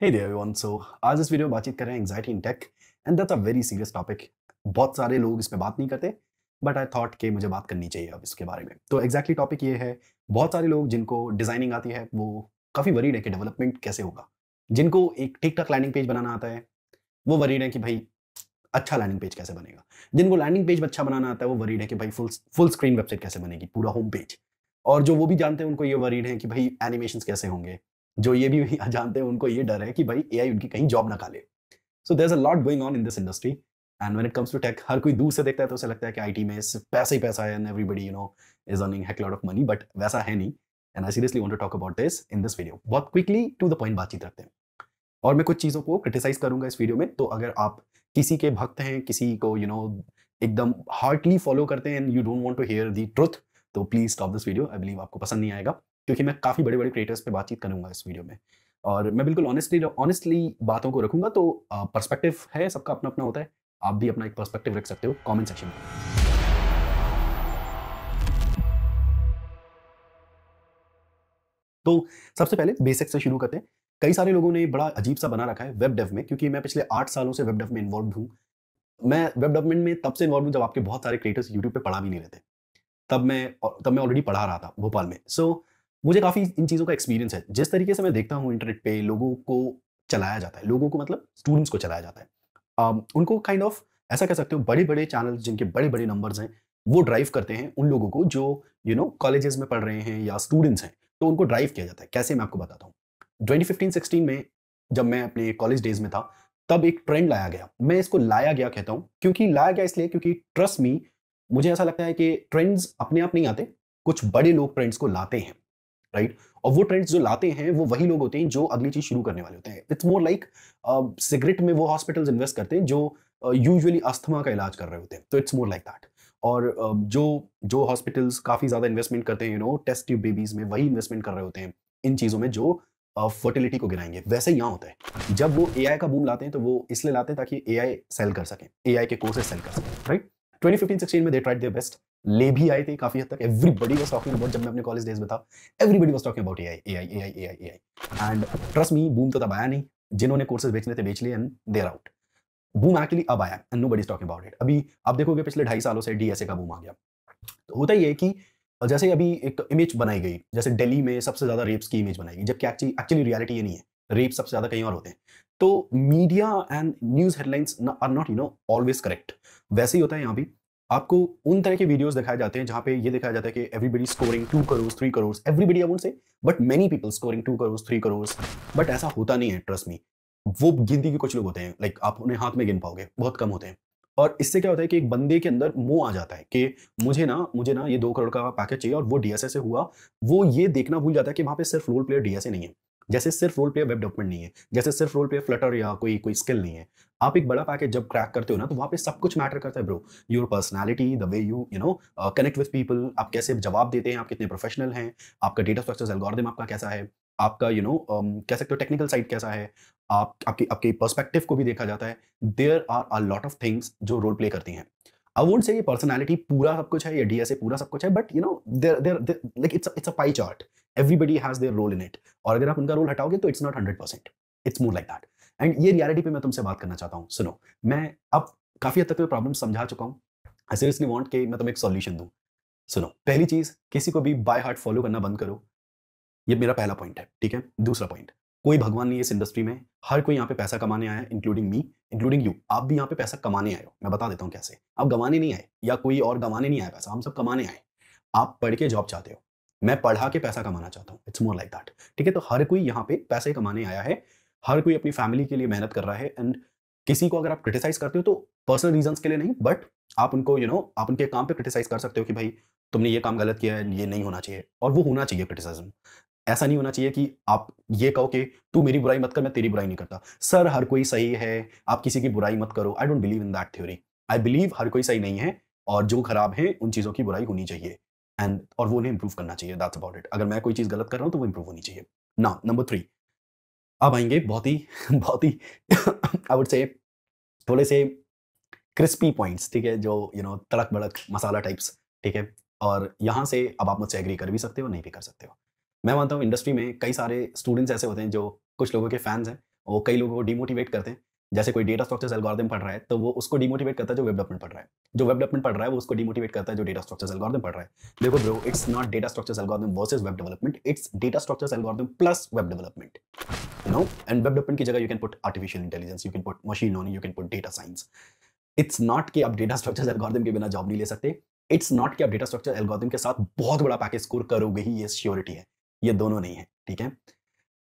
Hey there everyone. सो आज इस video में बातचीत कर रहे हैं anxiety in tech and that's a very serious topic. बहुत सारे लोग इस पे बात नहीं करते बट आई थॉट कि मुझे बात करनी चाहिए अब इसके बारे में। तो एग्जैक्टली टॉपिक ये है, बहुत सारे लोग जिनको डिजाइनिंग आती है वो काफ़ी वरीड है कि डेवलपमेंट कैसे होगा। जिनको एक ठीक ठाक लैंडिंग पेज बनाना आता है वो वरीड है कि भाई अच्छा लैंडिंग पेज कैसे बनेगा। जिनको लैंडिंग पेज अच्छा बनाना आता है वो वरीड है कि भाई फुल स्क्रीन वेबसाइट कैसे बनेगी, पूरा होम पेज। और जो वो भी जानते हैं उनको ये वरीड है कि भाई एनिमेशंस कैसे होंगे। जो ये भी जानते हैं उनको ये डर है कि भाई एआई उनकी कहीं जॉब ना खा ले। So there is a lot going on in this industry and when it comes to tech, हर कोई दूर से देखता है तो उसे लगता है कि आईटी में सिर्फ पैसा ही पैसा है and everybody is earning heck lot of money, but वैसा है नहीं। And I seriously want to talk about this in this video. बहुत क्विकली टू द पॉइंट बातचीत रखते हैं और मैं कुछ चीज़ों को क्रिटिसाइज करूंगा इस वीडियो में। तो अगर आप किसी के भक्त हैं, किसी को एकदम हार्टली फॉलो करते हैं and you don't want to hear the truth, तो please stop this video. I believe आपको पसंद नहीं आएगा क्योंकि मैं काफ़ी बड़े बड़े क्रिएटर्स पे बातचीत करूंगा इस वीडियो में और मैं बिल्कुल ऑनेस्टली बातों को रखूंगा। तो पर्सपेक्टिव है, सबका अपना अपना होता है। आप भी अपना एक पर्सपेक्टिव रख सकते हो कमेंट सेक्शन में। तो सबसे पहले बेसिक से शुरू करते हैं। कई सारे लोगों ने बड़ा अजीब सा बना रखा है वेब डेव में, क्योंकि मैं पिछले 8 सालों से वेब डेव में इन्वॉल्व हूँ। मैं वेब डेवलपमेंट में तब से इन्वॉल्व हूँ जब आपके बहुत सारे क्रिएटर्स यूट्यूब पे पढ़ा भी नहीं रहे थे। तब मैं ऑलरेडी पढ़ा रहा था भोपाल में। सो मुझे काफ़ी इन चीज़ों का एक्सपीरियंस है। जिस तरीके से मैं देखता हूँ इंटरनेट पे लोगों को चलाया जाता है, लोगों को मतलब स्टूडेंट्स को चलाया जाता है। उनको काइंड ऑफ ऐसा कह सकते हो, बड़े-बड़े चैनल्स जिनके बड़े-बड़े नंबर्स हैं, वो ड्राइव करते हैं उन लोगों को जो कॉलेजेस में पढ़ रहे हैं या स्टूडेंट्स हैं, तो उनको ड्राइव किया जाता है। कैसे, मैं आपको बताता हूँ। 2015-16 में जब मैं अपने कॉलेज डेज़ में था, तब एक ट्रेंड लाया गया। मैं इसको लाया गया कहता हूँ, क्योंकि लाया गया इसलिए क्योंकि ट्रस्ट मी, मुझे ऐसा लगता है कि ट्रेंड्स अपने आप नहीं आते, कुछ बड़े लोग ट्रेंड्स को लाते हैं, राइट? और वो ट्रेंड्स जो लाते हैं वो वही लोग होते हैं जो अगली चीज़ शुरू करने वाले होते हैं। इट्स मोर लाइक सिगरेट में वो हॉस्पिटल्स इन्वेस्ट करते हैं जो यूजुअली अस्थमा का इलाज कर रहे होते हैं। तो इट्स मोर लाइक दैट। और जो जो हॉस्पिटल्स काफ़ी ज़्यादा इन्वेस्टमेंट करते हैं टेस्ट ट्यूब बेबीज़ में, वही इन्वेस्टमेंट कर रहे होते हैं इन चीज़ों में जो फर्टिलिटी को गिराएँगे। वैसे ही यहाँ होता है। जब वो एआई का बूम लाते हैं तो वो इसलिए लाते हैं ताकि एआई सेल कर सकें, एआई के कोर्सेज़ सेल कर सकें, राइट? 2015-16 में दे ट्राइड देयर बेस्ट, ले भी आए थे काफ़ी हद तक। एवरीबॉडी वाज़ टॉकिंग अबाउट, जब मैं अपने कॉलेज डेज़ में था, everybody was talking about AI, AI, AI, AI, AI. And trust me, boom तो तब आया नहीं। जिन्होंने कोर्सेज़ बेचने थे बेच लिए and they are out. Boom actually अब आया and nobody is talking about it. अभी आप देखोगे पिछले 2.5 सालों से डीएसए का बूम आ गया। तो होता ये है कि जैसे अभी एक इमेज बनाई गई, जैसे दिल्ली में सबसे ज़्यादा रेप्स की इमेज बनाई गई, जबकि एक्चुअली रियलिटी ये नहीं है। रेप सबसे ज़्यादा कहीं और होते हैं। तो media and news headlines are not always correct. वैसे ही होता है यहाँ भी। आपको उन तरह के वीडियोज़ दिखाए जाते हैं जहाँ पे ये दिखाया जाता है कि everybody scoring 2 crore 3 crore, everybody I won't say, but many people scoring 2 crore 3 crore. But ऐसा होता नहीं है, ट्रस्ट मी। वो गिनती के कुछ लोग होते हैं, लाइक आप उन्हें हाथ में गिन पाओगे, बहुत कम होते हैं। और इससे क्या होता है कि एक बंदे के अंदर मोह आ जाता है कि मुझे ना ये 2 करोड़ का पैकेज चाहिए और वो डीएसए से हुआ। वो ये देखना भूल जाता है कि वहाँ पे सिर्फ रोल प्लेयर डीएसए नहीं है। जैसे सिर्फ रोल प्लेयर वेब डेवलपमेंट नहीं है, जैसे सिर्फ रोल प्लेयर फ्लटर या कोई कोई स्किल नहीं है। आप एक बड़ा पैकेज जब क्रैक करते हो ना, तो वहाँ पे सब कुछ मैटर करता है bro. Your personality, the way you connect with people, आप कैसे जवाब देते हैं, आप कितने प्रोफेशनल हैं, आपका डेटा स्ट्रक्चर्स एल्गोरिथम आपका कैसा है, आपका कह सकते हो टेक्निकल साइड कैसा है, आपके आपके पर्सपेक्टिव को भी देखा जाता है। There are a lot of things जो रोल प्ले करती हैं। आई वोंट से ये पर्सनैलिटी पूरा सब कुछ है या डीएसए पूरा सब कुछ है, but there like it's a pie chart. Everybody has their role in it, और अगर आप उनका रोल हटाओगे तो it's not 100%, it's more like that. And ये रियलिटी पे मैं तुमसे बात करना चाहता हूँ। सुनो, मैं अब काफ़ी हद तक तो प्रॉब्लम समझा चुका हूँ। आई सीरियसली वांट कि मैं तुम्हें एक सॉल्यूशन दूँ। सुनो, पहली चीज़, किसी को भी बाय हार्ट फॉलो करना बंद करो। ये मेरा पहला पॉइंट है, ठीक है? दूसरा पॉइंट, कोई भगवान नहीं है इस इंडस्ट्री में। हर कोई यहाँ पे पैसा कमाने आया है, इंक्लूडिंग मी, इंक्लूडिंग यू। आप भी यहाँ पे पैसा कमाने आए हो। मैं बता देता हूँ कैसे। आप गँवाने नहीं आए या कोई और गँवाने नहीं आया पैसा, हम सब कमाने आए। आप पढ़ के जॉब चाहते हो, मैं पढ़ा के पैसा कमाना चाहता हूँ। इट्स मोर लाइक दैट, ठीक है? तो हर कोई यहाँ पे पैसे कमाने आया है, हर कोई अपनी फैमिली के लिए मेहनत कर रहा है। एंड किसी को अगर आप क्रिटिसाइज़ करते हो तो पर्सनल रीज़न्स के लिए नहीं, बट आप उनको आप उनके काम पे क्रिटिसाइज़ कर सकते हो कि भाई तुमने ये काम गलत किया है, ये नहीं होना चाहिए, और वो होना चाहिए क्रिटिसिज़्म। ऐसा नहीं होना चाहिए कि आप ये कहो कि तू मेरी बुराई मत कर, मैं तेरी बुराई नहीं करता। सर, हर कोई सही है, आप किसी की बुराई मत करो। I don't believe in that theory. I believe हर कोई सही नहीं है और जो खराब है उन चीज़ों की बुराई होनी चाहिए और वो उन्हें इंप्रूव करना चाहिए। That's about it. अगर मैं कोई चीज़ गलत कर रहा हूँ तो वो इंप्रूव होनी चाहिए। नाउ नंबर 3, अब आएँगे बहुत ही बहुत ही आई वुड से थोड़े से क्रिस्पी पॉइंट्स, ठीक है? जो तड़क-भड़क मसाला टाइप्स, ठीक है? और यहाँ से अब आप मुझसे एग्री कर भी सकते हो, नहीं भी कर सकते हो। मैं मानता हूँ इंडस्ट्री में कई सारे स्टूडेंट्स ऐसे होते हैं जो कुछ लोगों के फैन्स हैं वो कई लोगों को डिमोटिवेट करते हैं। जैसे कोई डेटा स्ट्रक्चर्स एल्गोरिथम पढ़ रहा है तो वो उसको डिमोटिवेट करता है जो वेब डेवलपमेंट पढ़ रहा है, जो वेब डेवलपमेंट पढ़ रहा है वो उसको डिमोटिवेट करता है जो डेटा स्ट्रक्चर्स एल्गोरिथम पढ़ रहा है। देखो bro, it's not data structures algorithm versus web development, it's data structures algorithm plus web development, you know. And web development की जगह you can put artificial intelligence, you can put machine learning, you can put data science. It's not कि आप data structures algorithm के बिना job नहीं ले सकते, it's not कि आप डेटा स्ट्रक्चर एल्गोरिथम के साथ बहुत बड़ा पैकेज स्कोर करोगे ही, ये श्योरिटी है। ये दोनों नहीं है, ठीक है।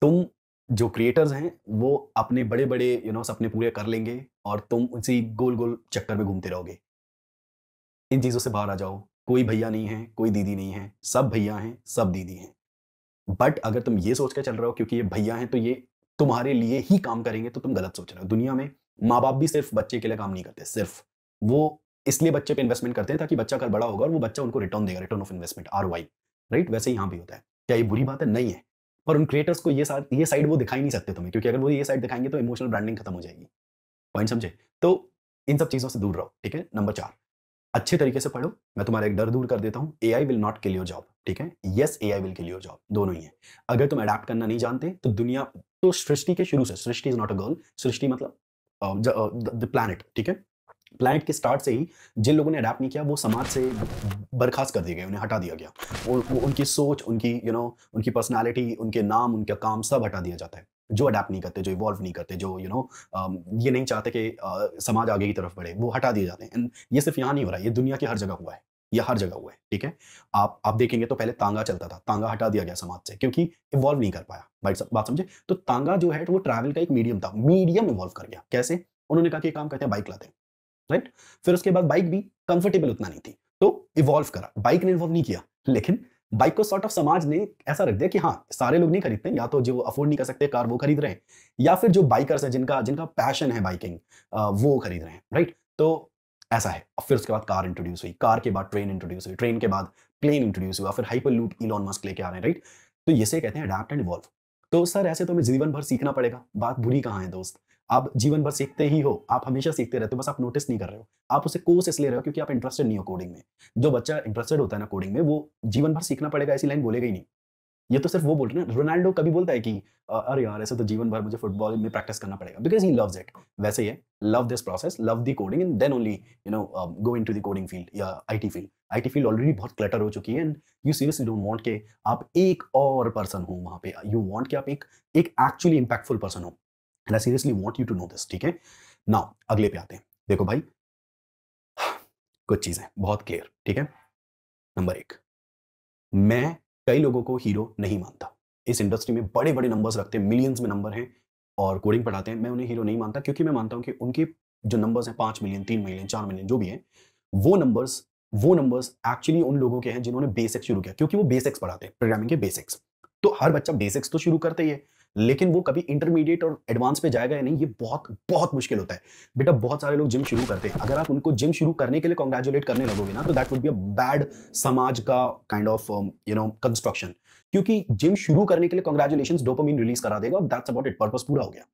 तुम जो क्रिएटर्स हैं वो अपने बड़े बड़े सपने पूरे कर लेंगे और तुम उसी गोल गोल चक्कर में घूमते रहोगे। इन चीज़ों से बाहर आ जाओ। कोई भैया नहीं है, कोई दीदी नहीं है, सब भैया हैं, सब दीदी हैं। बट अगर तुम ये सोच के चल रहे हो क्योंकि ये भैया हैं तो ये तुम्हारे लिए ही काम करेंगे, तो तुम गलत सोच रहे हो। दुनिया में माँ बाप भी सिर्फ बच्चे के लिए काम नहीं करते, सिर्फ वो इसलिए बच्चे पे इन्वेस्टमेंट करते हैं ताकि बच्चा कल बड़ा होगा और वो बच्चा उनको रिटर्न देगा, return of investment, ROI, right. वैसे ही यहाँ भी होता है। क्या ये बुरी बात है? नहीं है। पर उन क्रिएटर्स को ये साइड वो दिखाई नहीं सकते तुम्हें, क्योंकि अगर वो ये साइड दिखाएंगे तो इमोशनल ब्रांडिंग खत्म हो जाएगी। पॉइंट समझे? तो इन सब चीजों से दूर रहो, ठीक है। नंबर 4, अच्छे तरीके से पढ़ो। मैं तुम्हारा एक डर दूर कर देता हूँ। AI will not kill your job, ठीक है। Yes, AI will kill your job, दोनों ही है। अगर तुम अडेप्ट करना नहीं जानते तो दुनिया, तो सृष्टि के शुरू से, सृष्टि इज नॉट अ गर्ल, सृष्टि मतलब द प्लैनेट, ठीक है। प्लैनेट के स्टार्ट से ही जिन लोगों ने अडेप्ट नहीं किया वो समाज से बर्खास्त कर दिए गए, उन्हें हटा दिया गया। वो उनकी सोच, उनकी उनकी पर्सनालिटी, उनके नाम, उनका काम सब हटा दिया जाता है। जो अडेप्ट नहीं करते, जो इवॉल्व नहीं करते, जो ये नहीं चाहते कि समाज आगे की तरफ बढ़े, वो हटा दिए जाते हैं। एंड ये सिर्फ यहाँ नहीं हो रहा है, ये दुनिया की हर जगह हुआ है, ये हर जगह हुआ है, ठीक है। आप देखेंगे तो पहले तांगा चलता था, तांगा हटा दिया गया समाज से क्योंकि इवॉल्व नहीं कर पाया। बात समझे? तो तांगा जो है वो ट्रैवल का एक मीडियम था, मीडियम इवॉल्व कर गया। कैसे? उन्होंने कहा कि एक काम करते हैं, बाइक लाते हैं, राइट। फिर उसके बाद बाइक भी कंफर्टेबल उतना नहीं थी तो इवॉल्व करा। बाइक ने इवॉल्व नहीं किया, लेकिन बाइक को सॉर्ट ऑफ समाज ने ऐसा रख दिया कि हाँ, सारे लोग नहीं खरीदते, या तो जो अफोर्ड नहीं कर सकते कार वो खरीद रहे हैं, या फिर जो बाइकर्स हैं जिनका जिनका पैशन है बाइकिंग, वो खरीद रहे हैं, राइट। तो ऐसा है। और फिर उसके बाद कार इंट्रोड्यूस हुई, कार के बाद ट्रेन इंट्रोड्यूस हुई, ट्रेन के बाद प्लेन इंट्रोड्यूस हुआ, फिर हाइपरलूप इलॉन मस्क लेके आ रहे हैं, राइट। तो इसे कहते हैं अडैप्ट एंड इवॉल्व। तो सर ऐसे तो हमें जीवन भर सीखना पड़ेगा, बात बुरी कहाँ है दोस्त। आप जीवन भर सीखते ही हो, आप हमेशा सीखते रहते हो, बस आप नोटिस नहीं कर रहे हो। आप उसे कोर्स इसलिए रहे हो क्योंकि आप इंटरेस्टेड नहीं हो कोडिंग में। जो बच्चा इंटरेस्टेड होता है ना कोडिंग में, वो जीवन भर सीखना पड़ेगा ऐसी लाइन बोलेगा ही नहीं। ये तो सिर्फ वो बोल रहे हैं। रोनाल्डो कभी बोलता है कि अरे यार ऐसे तो जीवन भर मुझे फुटबॉल में प्रैक्टिस करना पड़ेगा, बिकॉज ही लव्स इट। वैसे ही है, love this process, love the coding and then only go into the coding field या IT field. IT field already बहुत क्लटर हो चुकी है and you seriously don't want के आप एक और पर्सन हो वहां पे। यू वांट कि आप एक एक्चुअली इंपैक्टफुल पर्सन हो। And I seriously want you to know this, ठीक है। नाउ अगले पे आते हैं। देखो भाई, कुछ चीजें बहुत क्लियर, ठीक है। नंबर 1, मैं कई लोगों को हीरो नहीं मानता। इस इंडस्ट्री में बड़े बड़े नंबर्स रखते हैं, मिलियंस में नंबर हैं और कोडिंग पढ़ाते हैं, मैं उन्हें हीरो नहीं मानता, क्योंकि मैं मानता हूं कि उनके जो नंबर्स हैं 5 मिलियन, 3 मिलियन, 4 मिलियन, जो भी है, वो नंबर्स एक्चुअली उन लोगों के हैं जिन्होंने बेसिक्स शुरू किया, क्योंकि वो बेसिक्स पढ़ाते हैं, प्रोग्रामिंग के बेसिक्स। तो हर बच्चा बेसिक्स तो शुरू करते ही है, लेकिन वो कभी इंटरमीडिएट और एडवांस पे जाएगा या नहीं, ये बहुत बहुत मुश्किल होता है। बेटा, बहुत सारे लोग जिम शुरू करते हैं, अगर आप उनको जिम शुरू करने के लिए कांग्रेचुलेट करने लगोगे ना, तो that would be a bad समाज का काइंड ऑफ कंस्ट्रक्शन। क्योंकि जिम शुरू करने के लिए कांग्रेचुलेशंस डोपामिन रिलीज करा देगा, दैट्स अबाउट इट, पर्पस पूरा हो गया।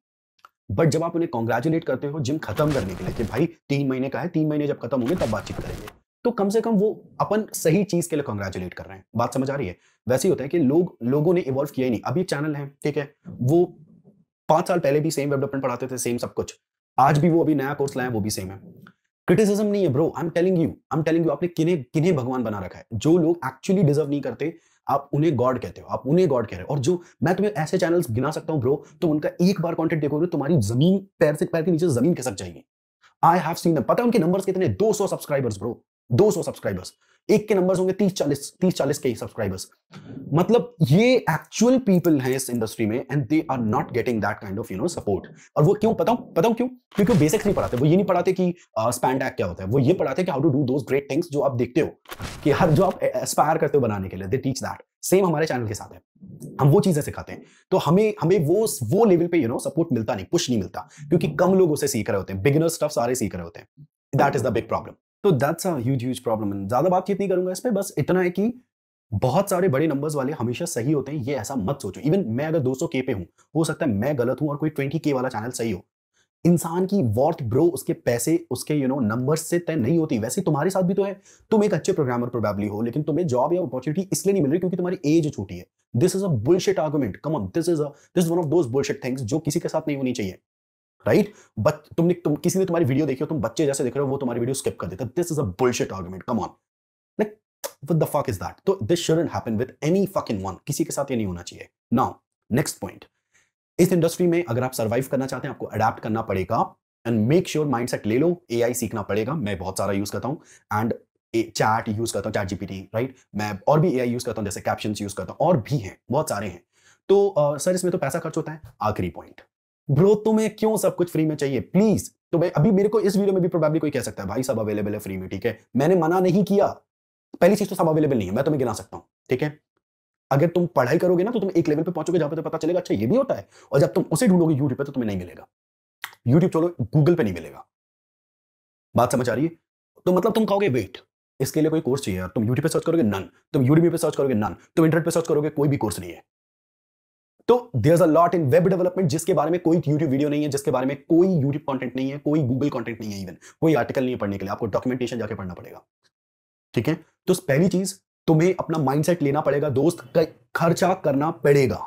बट जब आप उन्हें कांग्रेचुलेट करते हो जिम खत्म करने के लिए कि भाई 3 महीने का है, 3 महीने जब खत्म होंगे तब बातचीत करेंगे, तो कम से कम वो अपन सही चीज के लिए कांग्रेचुलेट कर रहे हैं। बात समझ आ रही है? वैसे ही होता है कि लोगों ने इवॉल्व किया ही नहीं। अभी चैनल है, ठीक है, वो 5 साल पहले भी सेम वेब डेवलपमेंट पढ़ाते थे, सेम सब कुछ। आज भी वो अभी नया कोर्स लाए, वो भी सेम है। क्रिटिसिज्म नहीं है bro, I am telling you, आपने किन्हें किन्हें भगवान बना रखा है। जो लोग एक्चुअली डिजर्व नहीं करते, आप उन्हें गॉड कहते हो, आप उन्हें गॉड कह रहे हो। और जो मैं तुम्हें ऐसे चैनल्स गिना सकता हूं ब्रो, तो उनका एक बार कंटेंट देखोगे तुम्हारी जमीन, पैर के नीचे जमीन खिसक जाएगी। आई हैव सीन, पता है उनके नंबर्स कितने? 200 सब्सक्राइबर्स ब्रो, 200 सब्सक्राइबर्स। एक के नंबर्स होंगे 30-40 के सब्सक्राइबर्स। मतलब ये एक्चुअल पीपल हैं इस इंडस्ट्री में and they are not getting that kind of support. और वो क्यों? पता हूं क्यों? क्योंकि वो बेसिक्स नहीं पढ़ाते। वो ये नहीं पढ़ाते कि स्पैन टैग क्या होता है, वो ये पढ़ाते कि how to do those great things जो आप देखते हो, कि हर जो आप एस्पायर करते हो बनाने के लिए, दे टीच दैट। सेम हमारे चैनल के साथ है, हम वो चीजें सिखाते हैं। तो हमें वो लेवल पे सपोर्ट मिलता नहीं, पुश नहीं मिलता, क्योंकि कम लोग उसे सीख रहे होते हैं, बिगिनर स्टफ सारे सीख रहे होते हैं। That is the big problem. तो दैट्स अ ह्यूज प्रॉब्लम। ज्यादा बातचीत नहीं करूंगा इस पे, बस इतना है कि बहुत सारे बड़े नंबर्स वाले हमेशा सही होते हैं, ये ऐसा मत सोचो। इवन मैं अगर 200K पे हूं, हो सकता है मैं गलत हूं और कोई 20K वाला चैनल सही हो। इंसान की वर्थ ब्रो उसके पैसे, उसके नंबर्स से तय नहीं होती। वैसे तुम्हारे साथ भी तो है, तुम एक अच्छे प्रोग्रामर प्रोबेबली हो, लेकिन तुम्हें जॉब या अपॉर्चुनिटी इसलिए नहीं मिल रही क्योंकि तुम्हारी एज छोटी है। This is a bullshit argument, come on, this is one of those bullshit things जो किसी के साथ नहीं होनी चाहिए, राइट? बट किसी ने तुम्हारी वीडियो देखी हो, तुम बच्चे जैसे देख रहे हो, वो तुम्हारी वीडियो स्किप कर देता। This is a bullshit argument, come on, like what the fuck is that? तो this shouldn't happen with any fucking one, किसी के साथ ये नहीं होना चाहिए। नाउ नेक्स्ट पॉइंट, इस इंडस्ट्री में अगर आप सर्वाइव करना चाहते हैं, आपको अडेप्ट करना पड़ेगा एंड मेक श्योर माइंडसेट ले लो, एआई सीखना पड़ेगा। मैं बहुत सारा यूज करता हूं एंड चैट यूज करता हूं, चैट जीपीटी, राइट? मैं और भी एआई यूज करता हूं, जैसे कैप्शंस यूज करता हूं, और भी हैं, बहुत सारे हैं। तो सर इसमें तो पैसा खर्च होता है। आखिरी पॉइंट, ब्रो तुम्हें क्यों सब कुछ फ्री में चाहिए? प्लीज, तो मैं अभी, मेरे को इस वीडियो में भी प्रोबेबली कोई कह सकता है भाई सब अवेलेबल है फ्री में, ठीक है, मैंने मना नहीं किया। पहली चीज तो सब अवेलेबल नहीं है, मैं तुम्हें गिना सकता हूं, ठीक है? अगर तुम पढ़ाई करोगे ना तो तुम एक लेवल पे पहुंचोगे जहां पे तो पता चलेगा अच्छा ये भी होता है, और जब तुम उसे ढूंढोगे यूट्यूब पे तो तुम्हें नहीं मिलेगा। यूट्यूब चलो, गूगल पे नहीं मिलेगा। बात समझ आ रही है? तो मतलब तुम कहोगे वेट, इसके लिए कोई कोर्स चाहिए यार, तुम यूट्यूब पे सर्च करोगे नन, तुम यूडीमी पे सर्च करोगे नन, तुम इंटरनेट पे सर्च करोगे कोई भी कोर्स नहीं है। तो there a lot in web development जिसके बारे में कोई यूट्यूब वीडियो नहीं है, जिसके बारे में कोई यूट्यूब कंटेंट नहीं है, कोई गूगल कंटेंट नहीं है, इवन कोई आर्टिकल नहीं है पढ़ने के लिए, आपको डॉक्यूमेंटेशन जाके पढ़ना पड़ेगा, ठीक है? तो पहली चीज, तुम्हें अपना माइंडसेट लेना पड़ेगा दोस्त, खर्चा करना पड़ेगा,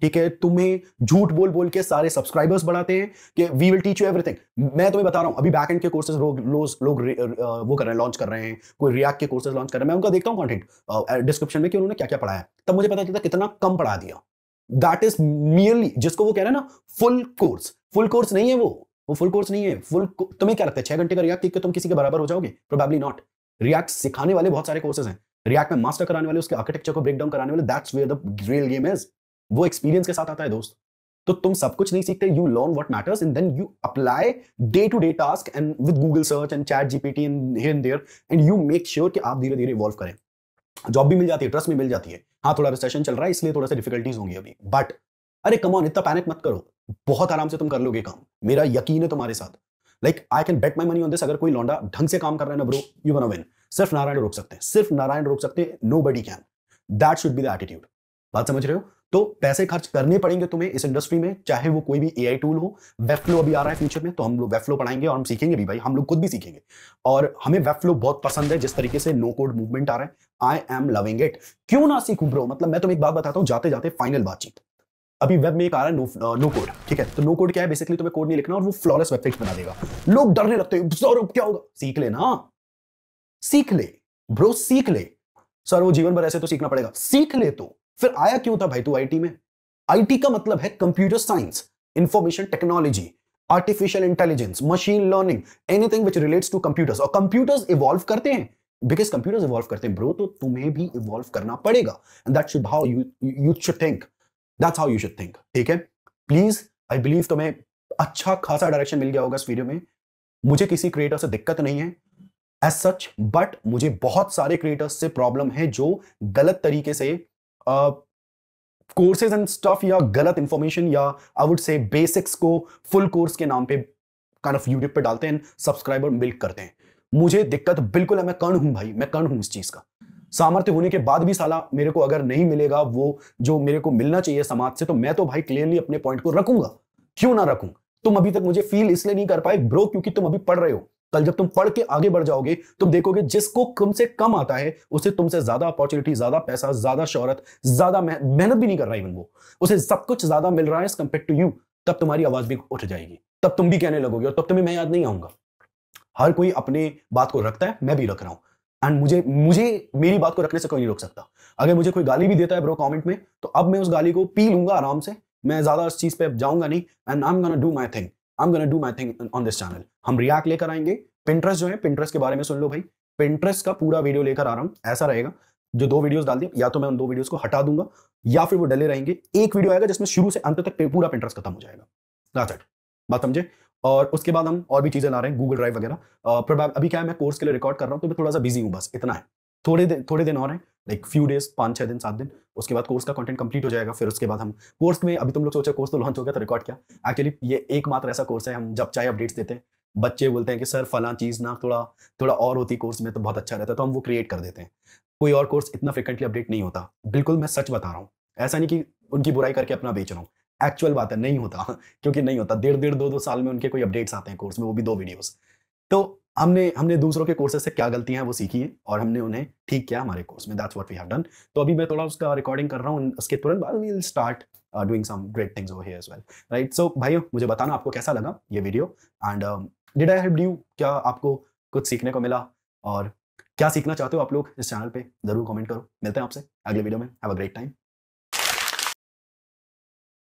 ठीक है? तुम्हें झूठ बोल बोल के सारे सब्सक्राइबर्स बढ़ाते हैं कि we will teach you everything. मैं तुम्हें बता रहा हूं, अभी बैक एंड के कोर्सेज लोग वो कर रहे हैं, लॉन्च कर रहे हैं, कोई रिएक्ट के कोर्सेज लॉन्च कर रहे हैं, मैं उनका देखता हूं कंटेंट डिस्क्रिप्शन में कि उन्होंने क्या क्या पढ़ाया, तब मुझे पता चलता कितना कम पढ़ा दिया। दैट इज मियरली, जिसको वो कह रहे हैं ना फुल कोर्स, फुल कोर्स नहीं है वो फुल कोर्स नहीं है। तुम्हें क्या लगता है 6 घंटे का रिएक्ट सीख के तुम किसी के बराबर हो जाओगे? Probably not. रिएक्ट सिखाने वाले बहुत सारे कोर्सेज हैं, रिएक्ट में मास्टर कराने वाले, उसके आर्किटेक्चर को ब्रेक डाउन कराने वाले, that's where the real game is. वो एक्सपीरियंस के साथ आता है दोस्त। तो तुम सब कुछ नहीं सीखते, you learn what matters and then you apply day to day task and with Google search and chat GPT and here and there, and you make sure कि आप धीरे धीरे इवॉल्व करें। जॉब भी मिल जाती है, ट्रस्ट भी मिल जाती है। हाँ, थोड़ा रिसेशन चल रहा है इसलिए थोड़ा सा डिफिकल्टीज होंगी अभी, बट अरे कम ऑन, इतना पैनिक मत करो, बहुत आराम से तुम कर लोगे काम, मेरा यकीन है तुम्हारे साथ। Like I can bet my money on this, अगर कोई लौंडा ढंग से काम कर रहा है ना ब्रो, यू गोना विन। सिर्फ नारायण रोक सकते हैं, सिर्फ नारायण रोक सकते हैं, nobody can. That should be the attitude. बात समझ रहे हो? तो पैसे खर्च करने पड़ेंगे तुम्हें इस इंडस्ट्री में, चाहे वो कोई भी एआई टूल हो। वेबफ्लो अभी आ रहा है फ्यूचर में, तो हम लोग वेबफ्लो पढ़ाएंगे और हम सीखेंगे भी भाई, हम लोग खुद भी सीखेंगे। और हमें वेबफ्लो बहुत पसंद है, जिस तरीके से नो कोड मूवमेंट आ रहा है, आई एम लविंग इट। क्यों ना सीखूं ब्रो? मतलब मैं तुम्हें एक बात बताता हूं जाते जाते, फाइनल बातचीत। अभी वेब में एक आ रहा है नो कोड, ठीक है? तो नो कोड क्या है? बेसिकली तुम्हें कोड नहीं लिखना और वो फ्लॉलेस वेबसाइट बना देगा। लोग डरने लगते हैं, सौरभ क्या होगा? सीख ले ना, सीख ले ब्रो, सीख ले। सर वो जीवन भर ऐसे तो सीखना पड़ेगा, सीख ले। तो फिर आया क्यों था भाई तू आईटी में? आईटी का मतलब है computer science, information technology, artificial intelligence, machine learning, anything which relates to computers. और कंप्यूटर्स इवॉल्व करते हैं, बिकॉज कंप्यूटर्स इवॉल्व करते हैं ब्रो, तो तुम्हें भी इवॉल्व करना पड़ेगा। And that should how you should think, that's how you should think, ठीक है? प्लीज, आई बिलीव तुम्हें अच्छा खासा डायरेक्शन मिल गया होगा इस वीडियो में। मुझे किसी क्रिएटर से दिक्कत नहीं है एज सच, बट मुझे बहुत सारे क्रिएटर्स से प्रॉब्लम है जो गलत तरीके से कोर्सेज एंड स्टफ या गलत इंफॉर्मेशन या आई वुड से बेसिक्स को फुल कोर्स के नाम पे काइंड ऑफ यूट्यूब पे डालते हैं, सब्सक्राइबर मिल्क करते हैं। मुझे दिक्कत बिल्कुल है, मैं कर्ण हूं भाई, मैं कर्ण हूं इस चीज का। सामर्थ्य होने के बाद भी साला मेरे को अगर नहीं मिलेगा वो जो मेरे को मिलना चाहिए समाज से, तो मैं तो भाई क्लियरली अपने पॉइंट को रखूंगा, क्यों ना रखूं? तुम अभी तक मुझे फील इसलिए नहीं कर पाए ब्रो क्योंकि तुम अभी पढ़ रहे हो। कल जब तुम पढ़ के आगे बढ़ जाओगे, तुम देखोगे जिसको तुमसे कम आता है उसे तुमसे ज्यादा अपॉर्चुनिटी, ज्यादा पैसा, ज्यादा शोहरत, ज्यादा मेहनत भी नहीं कर रहा इवन वो, उसे सब कुछ ज्यादा मिल रहा है एज कंपेयर टू यू। तब तुम्हारी आवाज भी उठ जाएगी, तब तुम भी कहने लगोगे और तब तुम्हें मैं याद नहीं आऊंगा। हर कोई अपने बात को रखता है, मैं भी रख रहा हूं, एंड मुझे मेरी बात को रखने से कोई नहीं रोक सकता। अगर मुझे कोई गाली भी देता है ब्रो कमेंट में, तो अब मैं उस गाली को पी लूंगा आराम से, मैं ज्यादा इस चीज पे जाऊंगा नहीं, and I am gonna do my thing, I am gonna do my thing on this channel. हम रिएक्ट लेकर आएंगे, पिंटरेस्ट जो है, पिंटरेस्ट के बारे में सुन लो भाई, पिंटरेस्ट का पूरा वीडियो लेकर आ रहा हूं। ऐसा रहेगा जो 2 वीडियोस डाल दिए, या तो मैं उन 2 वीडियोस को हटा दूंगा या फिर वो डले रहेंगे। एक वीडियो आएगा जिसमें शुरू से अंत तक पूरा पिंटरेस्ट खत्म हो जाएगा। दैट्स इट, बात समझे? और उसके बाद हम और भी चीजें ला रहे हैं, गूगल ड्राइव वगैरह। अभी क्या है, मैं कोर्स के लिए रिकॉर्ड कर रहा हूं तो मैं थोड़ा सा बिजी हूं, बस इतना है। थोड़े दिन और हैं, लाइक फ्यू डेज, 5-6 दिन 7 दिन, उसके बाद कोर्स का कंटेंट कंप्लीट हो जाएगा। फिर उसके बाद हम कोर्स में, अभी तुम लोग सोचे कोर्स तो लॉन्च हो गया तो रिकॉर्ड क्या, एक्चुअली ये एकमात्र ऐसा कोर्स है, हम जब चाहे अपडेट्स देते हैं। बच्चे बोलते हैं कि सर फलां चीज ना थोड़ा और होती कोर्स में तो बहुत अच्छा रहता, तो हम वो क्रिएट कर देते हैं। कोई और कोर्स इतना फ्रिक्वेंटली अपडेट नहीं होता, बिल्कुल मैं सच बता रहा हूँ। ऐसा नहीं कि उनकी बुराई करके अपना बेच रहा हूँ, एक्चुअल बात है, नहीं होता क्योंकि नहीं होता, डेढ़ 2 साल में उनके कोई अपडेट्स आते हैं कोर्स में, वो भी 2 वीडियोज़। तो हमने हमने दूसरों के कोर्सेज़ से क्या गलतियाँ हैं वो सीखी है और हमने उन्हें ठीक किया हमारे कोर्स में, that's what we have done. तो अभी मैं थोड़ा उसका रिकॉर्डिंग कर रहा हूँ, उसके तुरंत बाद we will start doing some great things over here as well, right? So भाइयों, मुझे बताना आपको कैसा लगा ये video and did I help you? क्या आपको कुछ सीखने को मिला? और क्या सीखना चाहते हो आप लोग इस चैनल पे? ज़रूर कमेंट करो। मिलते हैं आपसे अगले वीडियो में। Have a great time.